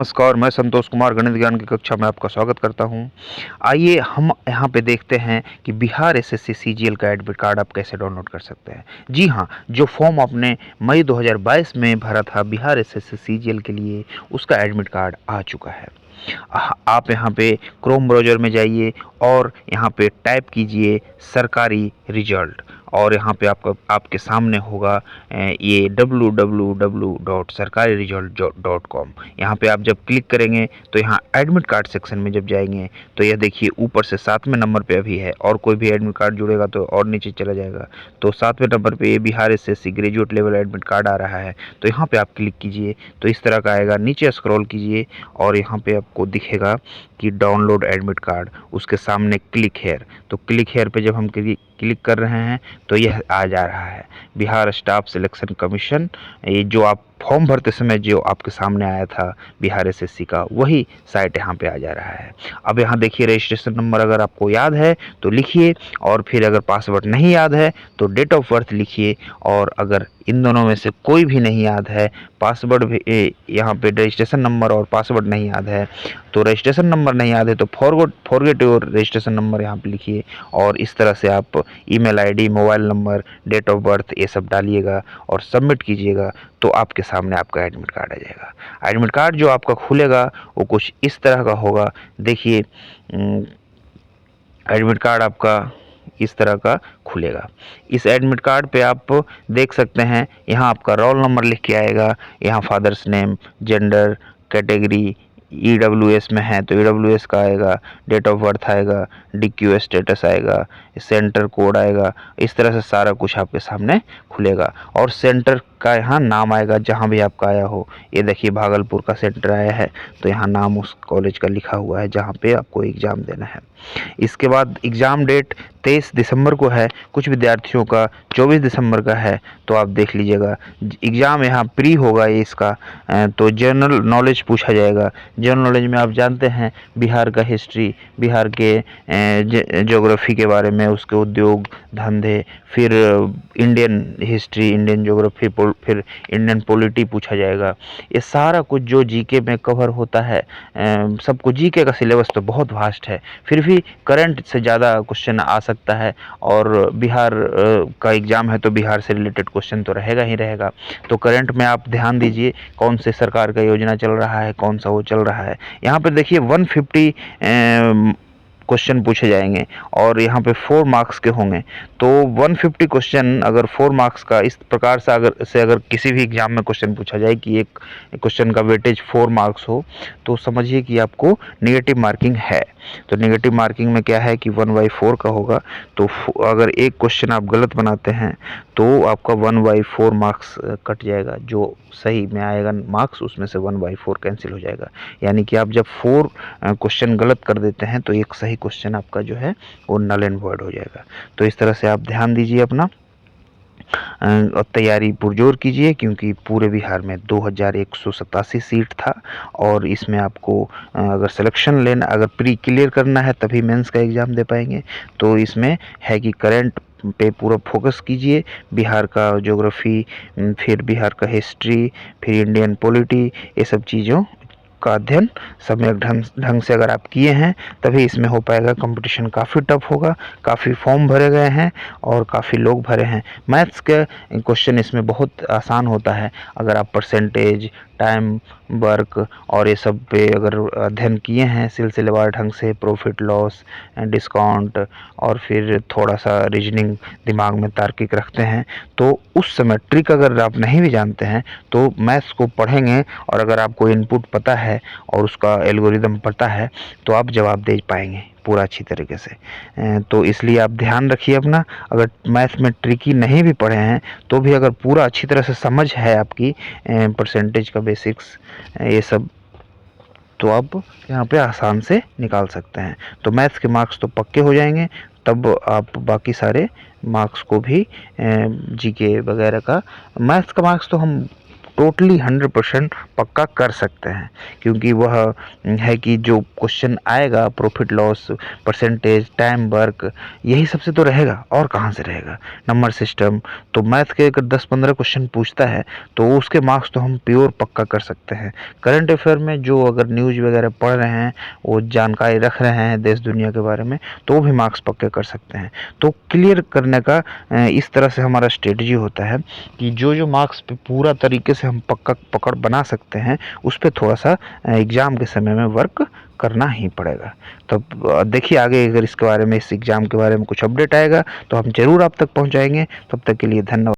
नमस्कार, मैं संतोष कुमार गणित ज्ञान की कक्षा में आपका स्वागत करता हूं। आइए हम यहाँ पे देखते हैं कि बिहार एसएससी सीजीएल का एडमिट कार्ड आप कैसे डाउनलोड कर सकते हैं। जी हाँ, जो फॉर्म आपने मई 2022 में भरा था बिहार एसएससी सीजीएल के लिए, उसका एडमिट कार्ड आ चुका है। आप यहाँ पे क्रोम ब्राउज़र में जाइए और यहाँ पे टाइप कीजिए सरकारी रिजल्ट, और यहाँ पे आपके सामने होगा ये www.sarkariresult.com। यहाँ पे आप जब क्लिक करेंगे तो यहाँ एडमिट कार्ड सेक्शन में जब जाएंगे तो यह देखिए ऊपर से 7वें नंबर पे अभी है, और कोई भी एडमिट कार्ड जुड़ेगा तो और नीचे चला जाएगा। तो 7वें नंबर पे ये Bihar SSC graduate level admit card आ रहा है, तो यहाँ पे आप क्लिक कीजिए तो इस तरह का आएगा। नीचे स्क्रॉल कीजिए और यहाँ पे आपको दिखेगा कि डाउनलोड एडमिट कार्ड, उसके सामने क्लिक हेयर। तो क्लिक हेयर पे जब हम क्लिक कर रहे हैं तो यह आ जा रहा है बिहार स्टाफ सिलेक्शन कमीशन। ये जो आप फॉर्म भरते समय जो आपके सामने आया था बिहार एसएससी का, वही साइट यहाँ पे आ जा रहा है। अब यहाँ देखिए रजिस्ट्रेशन नंबर अगर आपको याद है तो लिखिए, और फिर अगर पासवर्ड नहीं याद है तो डेट ऑफ बर्थ लिखिए, और अगर इन दोनों में से कोई भी नहीं याद है, पासवर्ड भी यहाँ पे रजिस्ट्रेशन नंबर और पासवर्ड नहीं याद है, तो रजिस्ट्रेशन नंबर नहीं याद है तो फॉरगेट योर रजिस्ट्रेशन नंबर यहाँ पे लिखिए, और इस तरह से आप email ID, mobile number, date of birth ये सब डालिएगा और सबमिट कीजिएगा, तो आपके सामने आपका एडमिट कार्ड आ जाएगा। एडमिट कार्ड जो आपका खुलेगा वो कुछ इस तरह का होगा। देखिए एडमिट कार्ड आपका इस तरह का खुलेगा। इस एडमिट कार्ड पे आप देख सकते हैं यहाँ आपका रोल नंबर लिख के आएगा, यहाँ father's name, gender, category, EWS में है तो ईडब्ल्यूएस का आएगा, डेट ऑफ बर्थ आएगा, डीक्यू स्टेटस आएगा, सेंटर कोड आएगा। इस तरह से सारा कुछ आपके सामने खुलेगा, और सेंटर का यहाँ नाम आएगा जहाँ भी आपका आया हो। ये देखिए भागलपुर का सेंटर आया है तो यहाँ नाम उस कॉलेज का लिखा हुआ है जहाँ पे आपको एग्ज़ाम देना है। इसके बाद एग्ज़ाम डेट 23 दिसंबर को है, कुछ विद्यार्थियों का 24 दिसंबर का है, तो आप देख लीजिएगा। एग्ज़ाम यहाँ प्री होगा ये इसका, तो जनरल नॉलेज पूछा जाएगा। जनरल नॉलेज में आप जानते हैं बिहार का हिस्ट्री, बिहार के ज्योग्राफी के बारे में, उसके उद्योग धंधे, फिर इंडियन हिस्ट्री, इंडियन ज्योग्राफी, फिर इंडियन पॉलिटी पूछा जाएगा। ये सारा कुछ जो जीके में कवर होता है, सबको जीके का सिलेबस तो बहुत वास्ट है, फिर भी करंट से ज़्यादा क्वेश्चन आ सकता है, और बिहार का एग्ज़ाम है तो बिहार से रिलेटेड क्वेश्चन तो रहेगा ही रहेगा। तो करंट में आप ध्यान दीजिए कौन से सरकार का योजना चल रहा है, कौन सा वो चल रहा है। यहाँ पर देखिए 150 क्वेश्चन पूछे जाएंगे और यहाँ पे 4 मार्क्स के होंगे। तो 150 क्वेश्चन अगर 4 मार्क्स का इस प्रकार से अगर किसी भी एग्जाम में क्वेश्चन पूछा जाए कि एक क्वेश्चन का वेटेज 4 मार्क्स हो, तो समझिए कि आपको नेगेटिव मार्किंग है। तो नेगेटिव मार्किंग में क्या है कि 1/4 का होगा। तो अगर एक क्वेश्चन आप गलत बनाते हैं तो आपका 1/4 मार्क्स कट जाएगा, जो सही में आएगा मार्क्स उसमें से 1/4 कैंसिल हो जाएगा। यानी कि आप जब 4 क्वेश्चन गलत कर देते हैं तो एक सही क्वेश्चन आपका जो है वो नल एंड वॉइड हो जाएगा। तो इस तरह से आप ध्यान दीजिए अपना, और तैयारी पुरजोर कीजिए, क्योंकि पूरे बिहार में 2187 सीट था, और इसमें आपको अगर सिलेक्शन लेना, अगर प्री क्लियर करना है तभी मेंस का एग्ज़ाम दे पाएंगे। तो इसमें है कि करंट पे पूरा फोकस कीजिए, बिहार का ज्योग्राफी, फिर बिहार का हिस्ट्री, फिर इंडियन पॉलिटी, ये सब चीज़ों का अध्ययन सम्यक ढंग से अगर आप किए हैं तभी इसमें हो पाएगा। कंपटीशन काफ़ी टफ होगा, काफ़ी फॉर्म भरे गए हैं और काफ़ी लोग भरे हैं। मैथ्स के क्वेश्चन इसमें बहुत आसान होता है, अगर आप परसेंटेज, टाइम, वर्क और ये सब पे अगर अध्ययन किए हैं सिलसिलेवार ढंग से, प्रॉफिट लॉस, डिस्काउंट, और फिर थोड़ा सा रीजनिंग दिमाग में तार्किक रखते हैं, तो उस समय ट्रिक अगर आप नहीं भी जानते हैं तो मैथ्स को पढ़ेंगे, और अगर आपको इनपुट पता है और उसका एल्गोरिदम पता है तो आप जवाब दे पाएंगे पूरा अच्छी तरीके से। तो इसलिए आप ध्यान रखिए अपना, अगर मैथ में ट्रिकी नहीं भी पढ़े हैं तो भी अगर पूरा अच्छी तरह से समझ है आपकी परसेंटेज का बेसिक्स ये सब, तो आप यहाँ पे आसान से निकाल सकते हैं। तो मैथ्स के मार्क्स तो पक्के हो जाएंगे, तब आप बाकी सारे मार्क्स को भी, जीके वगैरह का, मैथ्स का मार्क्स तो हम टोटली 100% पक्का कर सकते हैं, क्योंकि वह है कि जो क्वेश्चन आएगा profit loss, percentage, time work, यही सबसे तो रहेगा, और कहाँ से रहेगा। नंबर सिस्टम, तो मैथ के अगर 10-15 क्वेश्चन पूछता है तो उसके मार्क्स तो हम प्योर पक्का कर सकते हैं। करंट अफेयर में जो अगर न्यूज़ वगैरह पढ़ रहे हैं, वो जानकारी रख रहे हैं देश दुनिया के बारे में, तो वो भी मार्क्स पक्के कर सकते हैं। तो क्लियर करने का इस तरह से हमारा स्ट्रेटजी होता है कि जो जो मार्क्स पे पूरा तरीके से हम पक्का पकड़ बना सकते हैं, उस पर थोड़ा सा एग्ज़ाम के समय में वर्क करना ही पड़ेगा। तो देखिए आगे अगर इसके बारे में, इस एग्ज़ाम के बारे में कुछ अपडेट आएगा तो हम ज़रूर आप तक पहुंचाएंगे। तब तक के लिए धन्यवाद।